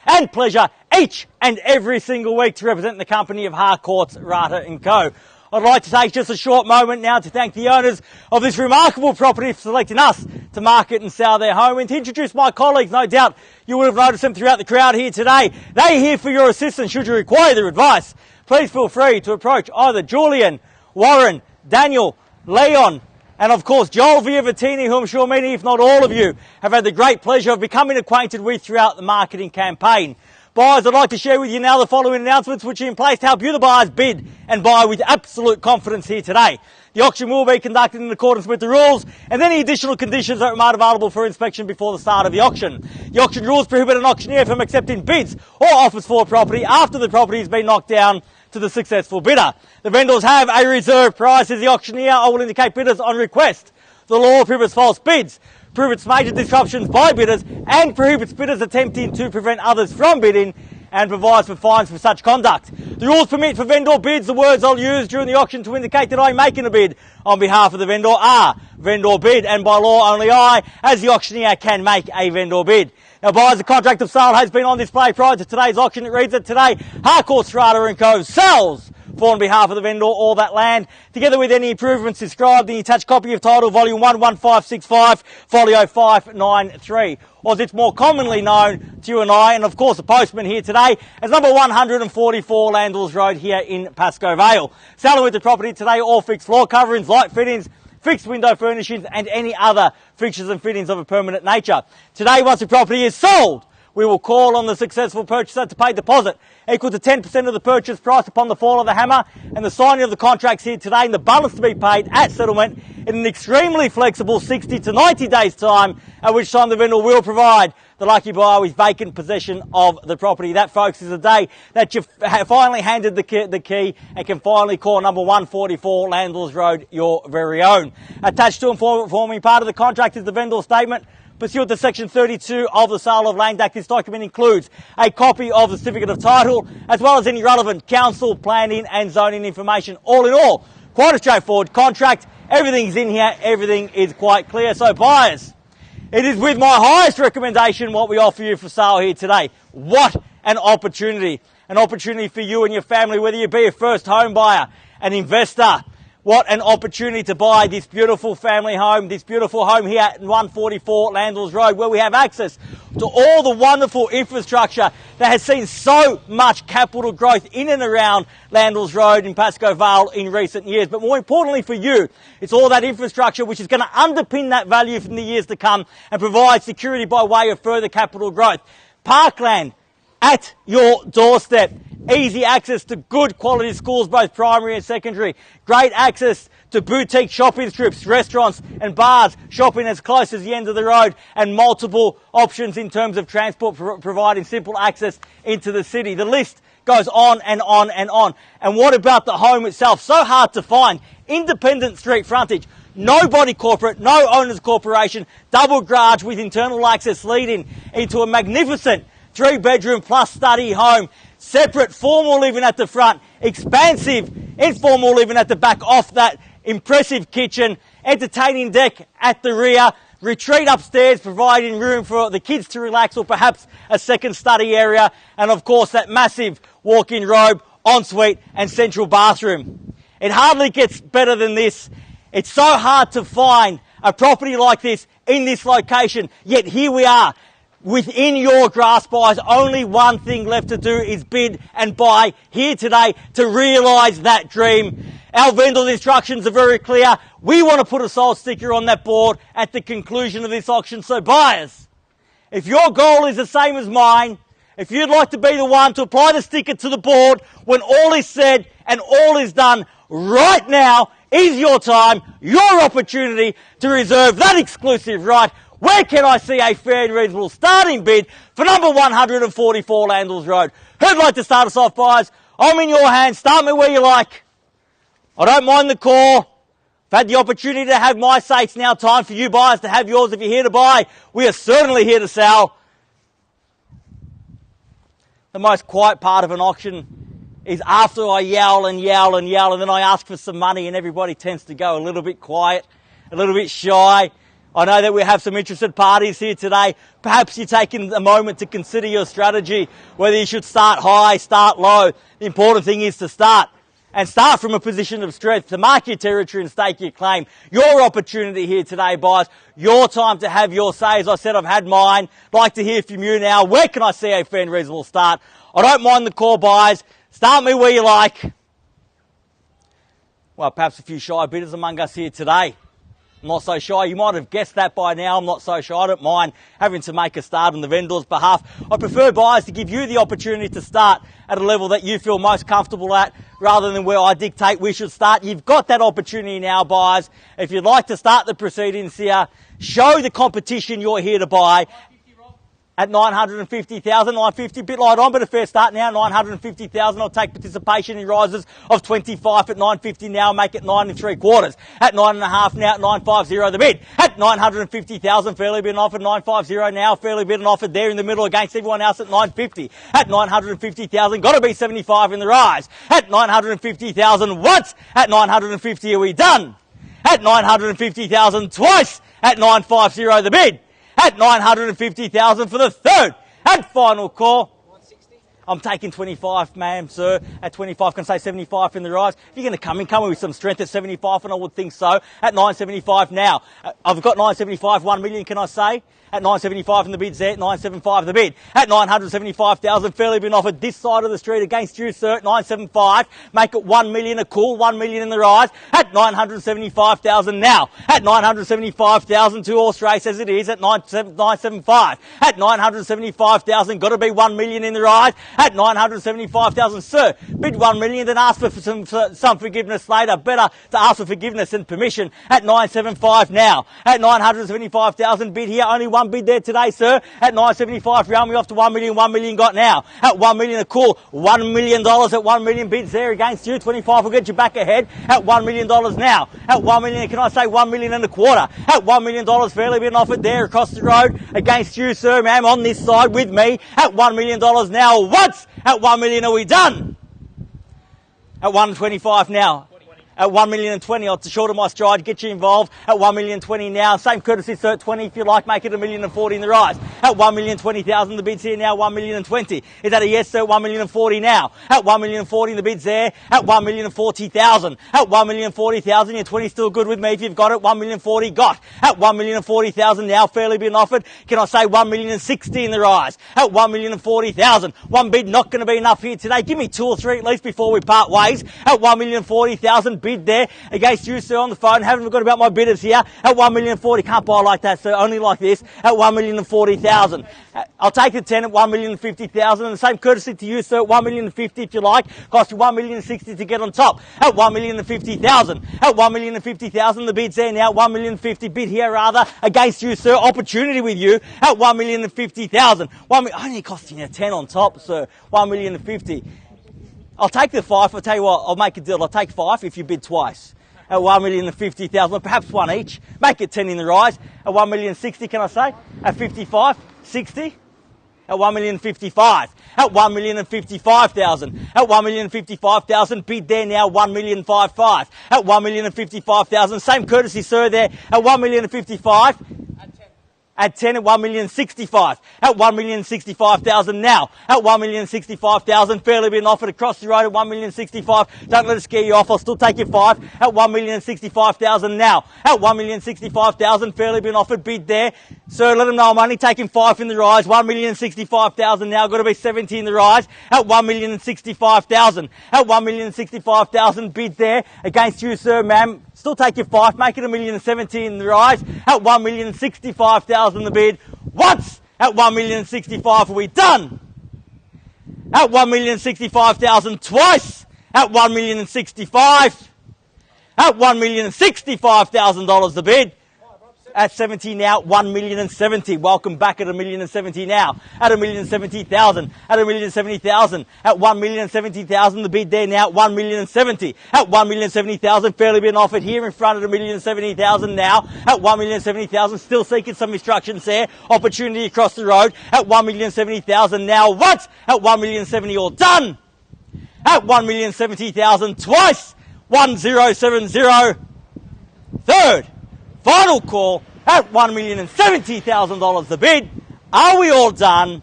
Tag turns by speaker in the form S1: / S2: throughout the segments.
S1: And pleasure each and every single week to represent the company of Harcourts, Rata & Co. I'd like to take just a short moment now to thank the owners of this remarkable property for selecting us to market and sell their home, and to introduce my colleagues. No doubt you would have noticed them throughout the crowd here today. They're here for your assistance should you require their advice. Please feel free to approach either Julian, Warren, Daniel, Leon, and of course Joel Viavattene, who I'm sure many, if not all of you, have had the great pleasure of becoming acquainted with throughout the marketing campaign. Buyers, I'd like to share with you now the following announcements which are in place to help you the buyers bid and buy with absolute confidence here today. The auction will be conducted in accordance with the rules, and any additional conditions are made available for inspection before the start of the auction. The auction rules prohibit an auctioneer from accepting bids or offers for a property after the property has been knocked down to the successful bidder. The vendors have a reserve price as the auctioneer. I will indicate bidders on request. The law prohibits false bids, prohibits major disruptions by bidders, and prohibits bidders attempting to prevent others from bidding, and provides for fines for such conduct. The rules permit for vendor bids. The words I'll use during the auction to indicate that I'm making a bid on behalf of the vendor are vendor bid, and by law only I, as the auctioneer, can make a vendor bid. Now, buyers, the contract of sale has been on display prior to today's auction. It reads that today, Harcourts, Rata & Co. sells for on behalf of the vendor all that land, together with any improvements described in the attached copy of title, volume 11565, folio 593. Or as it's more commonly known to you and I, and of course the postman here today, as number 144 Landells Road here in PASCOE, VALE. Selling with the property today, all fixed floor coverings, light fittings, fixed window furnishings, and any other fixtures and fittings of a permanent nature. Today, once the property is sold, we will call on the successful purchaser to pay deposit equal to 10% of the purchase price upon the fall of the hammer, and the signing of the contracts here today, and the balance to be paid at settlement in an extremely flexible 60 to 90 days time, at which time the vendor will provide the lucky buyer with vacant possession of the property. That, folks, is the day that you've finally handed the key and can finally call number 144 Landells Road your very own. Attached to and forming part of the contract is the vendor statement. Pursuant to Section 32 of the Sale of Land Act, this document includes a copy of the certificate of title, as well as any relevant council, planning and zoning information. All in all, quite a straightforward contract. Everything's in here. Everything is quite clear. So, buyers, it is with my highest recommendation what we offer you for sale here today. What an opportunity. An opportunity for you and your family, whether you be a first home buyer, an investor. What an opportunity to buy this beautiful family home, this beautiful home here at 144 Landells Road, where we have access to all the wonderful infrastructure that has seen so much capital growth in and around Landells Road in PASCOE VALE in recent years. But more importantly for you, it's all that infrastructure which is going to underpin that value from the years to come and provide security by way of further capital growth. Parkland at your doorstep. Easy access to good quality schools, both primary and secondary. Great access to boutique shopping strips, restaurants and bars, shopping as close as the end of the road, and multiple options in terms of transport, providing simple access into the city. The list goes on and on and on. And what about the home itself? So hard to find. Independent street frontage. No body corporate, no owner's corporation, double garage with internal access leading into a magnificent 3-bedroom plus study home. Separate formal living at the front, expansive informal living at the back off that impressive kitchen, entertaining deck at the rear, retreat upstairs providing room for the kids to relax or perhaps a second study area, and of course that massive walk-in robe, ensuite and central bathroom. It hardly gets better than this. It's so hard to find a property like this in this location, yet here we are. Within your grasp, buyers, only one thing left to do is bid and buy here today to realise that dream. Our vendor's instructions are very clear. We want to put a sold sticker on that board at the conclusion of this auction. So buyers, if your goal is the same as mine, if you'd like to be the one to apply the sticker to the board when all is said and all is done, right now is your time, your opportunity to reserve that exclusive right. Where can I see a fair and reasonable starting bid for number 144 Landells Road? Who'd like to start us off, buyers? I'm in your hands. Start me where you like. I don't mind the call. I've had the opportunity to have my say. It's now time for you buyers to have yours. If you're here to buy, we are certainly here to sell. The most quiet part of an auction is after I yell and yell and yell, and then I ask for some money and everybody tends to go a little bit quiet, a little bit shy. I know that we have some interested parties here today. Perhaps you're taking a moment to consider your strategy, whether you should start high, start low. The important thing is to start. And start from a position of strength to mark your territory and stake your claim. Your opportunity here today, buyers. Your time to have your say. As I said, I've had mine. I'd like to hear from you now. Where can I see a fair and reasonable start? I don't mind the call, buyers. Start me where you like. Well, perhaps a few shy bidders among us here today. I'm not so shy. You might have guessed that by now. I'm not so shy. I don't mind having to make a start on the vendor's behalf. I prefer, buyers, to give you the opportunity to start at a level that you feel most comfortable at rather than where I dictate we should start. You've got that opportunity now, buyers. If you'd like to start the proceedings here, show the competition you're here to buy. At 950,000, 950, bit light on, but a fair start now, 950,000. I'll take participation in rises of 25 at 950 now, make it 9 3/4. At 9.5 now, at 950 the bid. At 950,000, fairly been offered, 950 now, fairly been offered there in the middle against everyone else at 950. At 950,000, got to be 75 in the rise. At 950,000 once, at 950 are we done? At 950,000 twice, at 950 the bid. At 950,000 for the third and final call. 160. I'm taking 25, ma'am, sir. At 25, can I say 75 in the rise? If you're going to come in with some strength at 75, and I would think so. At 975 now. I've got 975, 1 million, can I say? At 975 in the bid's there, at 975 the bid. At 975,000, fairly been offered this side of the street against you, sir, at 975. Make it 1 million, a cool 1 million in the rise. At 975,000 now. At 975,000, 2 horse race as it is, at 975. At 975,000, got to be 1 million in the rise. At 975,000, sir, bid 1 million, then ask for some forgiveness later. Better to ask for forgiveness and permission. At 975 now. At 975,000, bid here, only 1 bid there today, sir. At 975, round me off to 1 million, 1 million got now. At 1 million, a cool $1 million at 1 million bids there against you. 25 will get you back ahead at $1 million now. At 1 million, can I say 1 million and a quarter? At $1 million, fairly been offered there across the road against you, sir, ma'am, on this side with me. At $1 million now. Once at 1 million are we done? At 125 now. At 1 million and 20, I'll shorten my stride, get you involved. At 1 million 20 now, same courtesy, sir, at 20 if you like, make it 1 million and 40 in the rise. At 1 million 20,000, the bid's here now, 1 million and 20. Is that a yes, sir? 1 million and 40 now. At 1 million and 40, the bid's there. At 1 million and 40,000. At 1 million and 40,000, your 20 still good with me if you've got it. 1 million 40 got. At 1 million and 40,000 now, fairly been offered. Can I say 1 million and 60 in the rise? At 1 million and 40,000. One bid not going to be enough here today. Give me 2 or 3 at least before we part ways. At 1 million and 40,000, bid there. Against you, sir, on the phone. Haven't forgot about my bidders here. At 1 million and 40. Can't buy like that, sir. Only like this. At 1 million and 40,000. I'll take the 10 at 1 million and 50,000. And the same courtesy to you, sir, at 1 million and 50 if you like. Cost you 1 million and 60 to get on top. At 1 million and 50,000. At 1 million and 50,000, the bid's there now. 1 million and 50. Bid here, rather. Against you, sir. Opportunity with you. At 1 million and 50,000. Only costing you 10 on top, sir. 1 million and 50. I'll take the 5. I'll tell you what, I'll make a deal. I'll take 5 if you bid twice. At 1 million and 50,000, perhaps 1 each. Make it 10 in the rise. At 1 million and 60, can I say? At 55, 60. At 1 million and 55. At 1 million and 55,000. At 1 million and 55,000, bid there now, 1 million and 55. At 1 million and 55,000, same courtesy, sir, there. At 1 million and 55. At 10 at 1 million and 65. At 1 million and 65,000 now. At 1 million and 65,000, fairly been offered across the road at 1 million and 65. Don't let it scare you off. I'll still take your 5. At 1 million and 65,000 now. At 1 million and 65,000, fairly been offered, bid there. Sir, let them know I'm only taking 5 in the rise. 1 million and 65,000 now. Got to be 70 in the rise. At 1 million and 65,000. At 1 million and 65,000, bid there against you, sir, ma'am. Still take your 5, make it 1 million and 70 in the rise. At 1 million and 65,000 the bid. Once at 1 million and 65 are we done? At 1 million and 65,000 twice. At 1 million and 65. At 1 million and $65,000 the bid. At 70 now, 1 million and 70. Welcome back at 1 million and 70 now. At 1 million and 70,000. At 1 million and 70,000. At 1 million and 70,000, the bid there now, 1 million and 70. At 1 million and 70,000, fairly been offered here in front at 1 million and 70,000 now. At 1 million and 70,000, still seeking some instructions there. Opportunity across the road. At 1 million and 70,000 now. Once at 1 million and 70, all done. At 1 million and 70,000 twice. 1070. Third. Final call, at $1,070,000 the bid. Are we all done?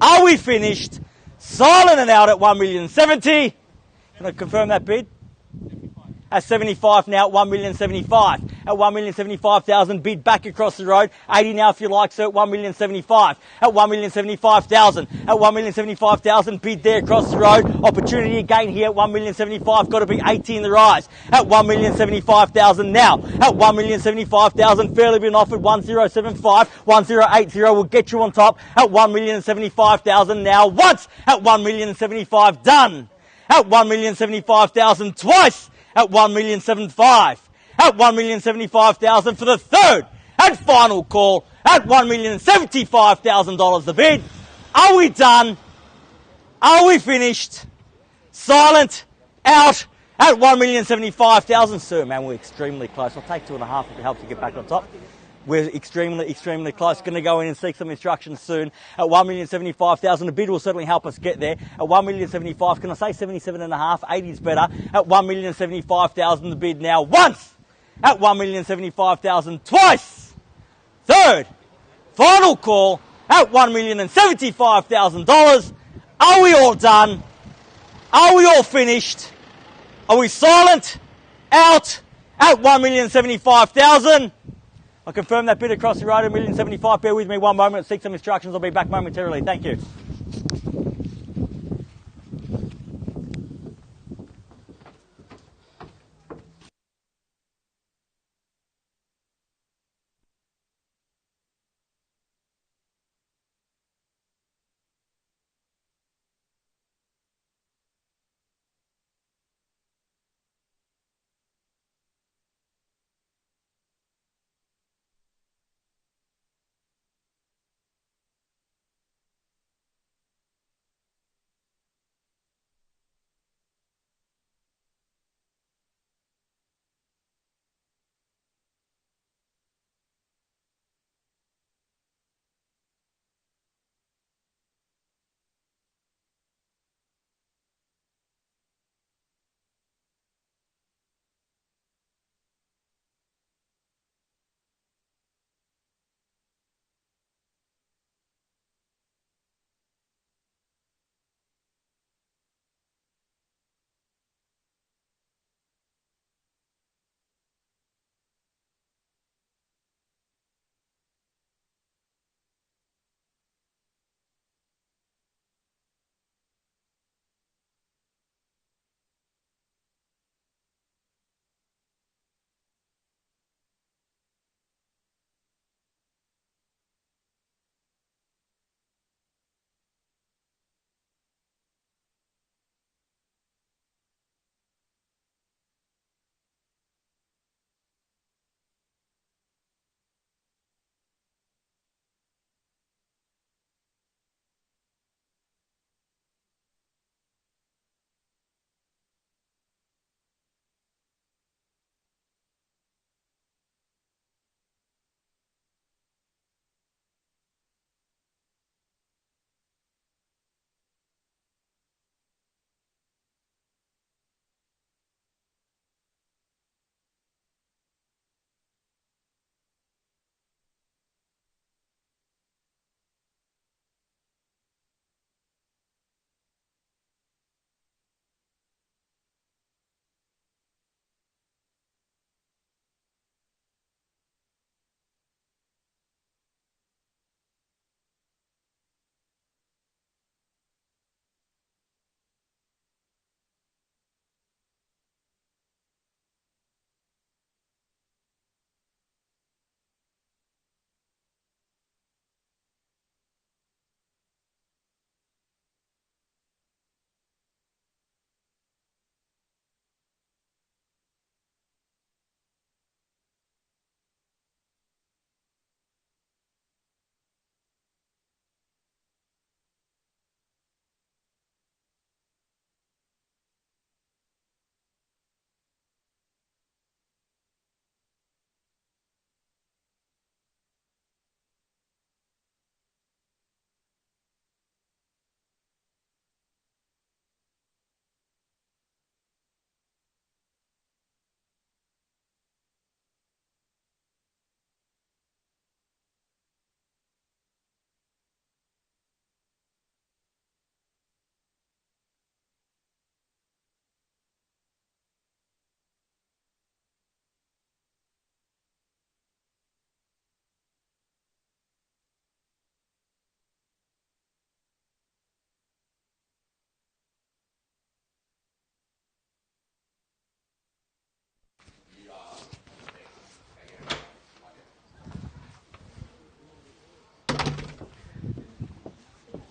S1: Are we finished? Silent and out at $1,070,000. Can I confirm that bid? At 75 now at $1,075,000. At $1,075,000 bid back across the road. 80 now if you like, sir, at $1,075,000. At $1,075,000. At $1,075,000 bid there across the road. Opportunity again here at $1,075,000. Got to be 80 in the rise. At $1,075,000 now. At $1,075,000 fairly been offered. 1075. 1080 will get you on top. At $1,075,000 now once. At $1,075,000 done. At $1,075,000 twice. At $1,075,000. At $1,075,000 for the third and final call at $1,075,000 the bid. Are we done? Are we finished? Silent, out at $1,075,000. Sir, man, we're extremely close. I'll take 2.5 if it helps you get back on top. We're extremely close. Going to go in and seek some instructions soon. At $1,075,000, the bid will certainly help us get there. At $1,075,000, can I say 77.5? 80 is better. At $1,075,000, the bid now once. At $1,075,000 twice. Third, final call at $1,075,000. Are we all done? Are we all finished? Are we silent? Out at $1,075,000. I confirm that bid across the road at $1,075,000. Bear with me one moment. Seek some instructions. I'll be back momentarily. Thank you.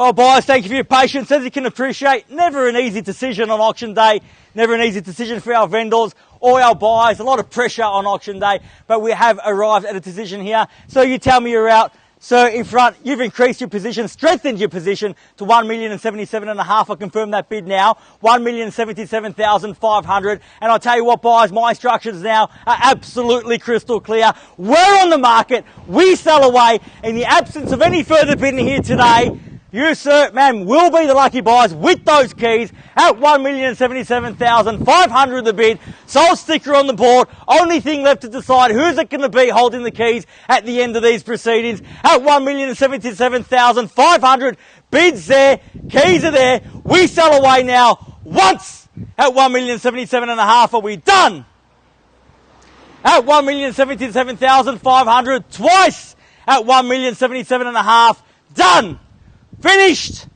S1: Well, buyers, thank you for your patience. As you can appreciate, never an easy decision on auction day. Never an easy decision for our vendors or our buyers. A lot of pressure on auction day, but we have arrived at a decision here. So you tell me you're out. So in front, you've increased your position, strengthened your position to 1,077,500. I confirm that bid now, 1,077,500. And I'll tell you what, buyers, my instructions now are absolutely crystal clear. We're on the market. We sell away. In the absence of any further bidding here today, you, sir, ma'am, will be the lucky buyers with those keys at 1,077,500 the bid. Sold sticker on the board. Only thing left to decide who's it going to be holding the keys at the end of these proceedings at 1,077,500. Bids there, keys are there. We sell away now once at 1,077,500. Are we done? At 1,077,500 twice at 1,077,500. Done. Finished.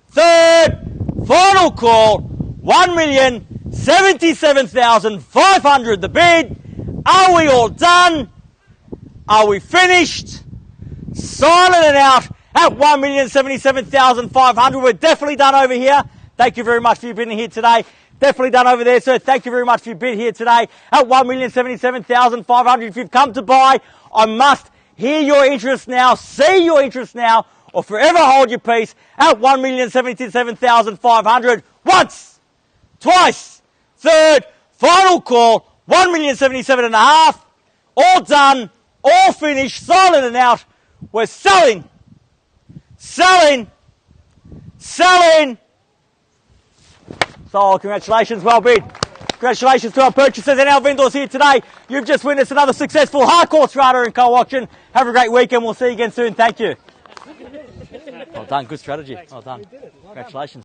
S1: Third, final call, 1,077,500 the bid. Are we all done? Are we finished? Silent and out at 1,077,500. We're definitely done over here. Thank you very much for your bidding here today. Definitely done over there, sir. Thank you very much for your bid here today at 1,077,500. If you've come to buy, I must hear your interest now, see your interest now, or forever hold your peace at 1,077,500. Once, twice, third, final call, 1,077,500. All done, all finished, silent and out. We're selling, selling, selling. So congratulations, well bid. Congratulations to our purchasers and our vendors here today. You've just witnessed another successful Harcourts Rata & Co auction. Have a great weekend. We'll see you again soon. Thank you. Well done. Good strategy. Well done. Congratulations.